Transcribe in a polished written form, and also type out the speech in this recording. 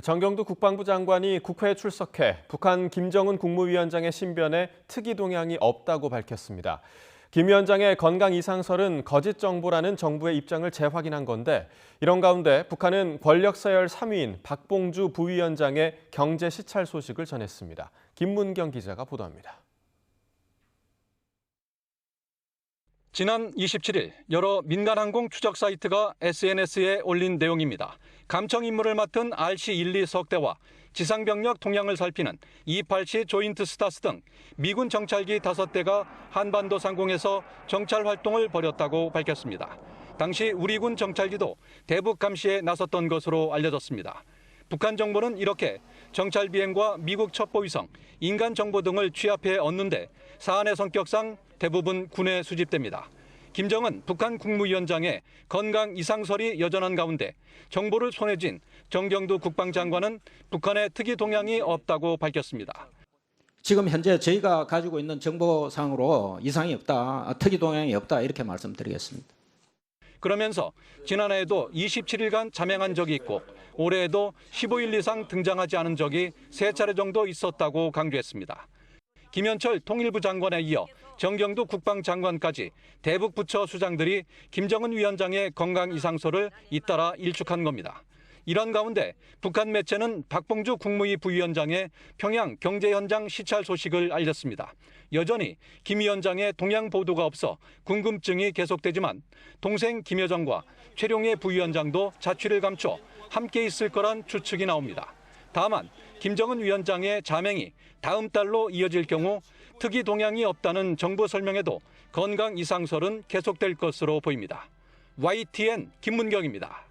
정경두 국방부 장관이 국회에 출석해 북한 김정은 국무위원장의 신변에 특이 동향이 없다고 밝혔습니다. 김 위원장의 건강 이상설은 거짓 정보라는 정부의 입장을 재확인한 건데, 이런 가운데 북한은 권력 서열 3위인 박봉주 부위원장의 경제 시찰 소식을 전했습니다. 김문경 기자가 보도합니다. 지난 27일 여러 민간항공 추적 사이트가 SNS에 올린 내용입니다. 감청 임무를 맡은 RC-12 석대와 지상병력 동향을 살피는 287 조인트 스타스 등 미군 정찰기 5대가 한반도 상공에서 정찰 활동을 벌였다고 밝혔습니다. 당시 우리군 정찰기도 대북 감시에 나섰던 것으로 알려졌습니다. 북한 정부는 이렇게 정찰 비행과 미국 첩보위성, 인간 정보 등을 취합해 얻는데 사안의 성격상 대부분 군에 수집됩니다. 김정은 북한 국무위원장의 건강 이상설이 여전한 가운데 정보를 손에 쥔 정경두 국방장관은 북한의 특이 동향이 없다고 밝혔습니다. 지금 현재 저희가 가지고 있는 정보상으로 이상이 없다, 특이 동향이 없다 이렇게 말씀드리겠습니다. 그러면서 지난해에도 27일간 잠행한 적이 있고 올해에도 15일 이상 등장하지 않은 적이 3차례 정도 있었다고 강조했습니다. 김현철 통일부 장관에 이어 정경두 국방장관까지 대북 부처 수장들이 김정은 위원장의 건강 이상설을 잇따라 일축한 겁니다. 이런 가운데 북한 매체는 박봉주 국무위 부위원장의 평양 경제 현장 시찰 소식을 알렸습니다. 여전히 김 위원장의 동향 보도가 없어 궁금증이 계속되지만 동생 김여정과 최룡해 부위원장도 자취를 감춰 함께 있을 거란 추측이 나옵니다. 다만 김정은 위원장의 자맹이 다음 달로 이어질 경우 특이 동향이 없다는 정부 설명에도 건강 이상설은 계속될 것으로 보입니다. YTN 김문경입니다.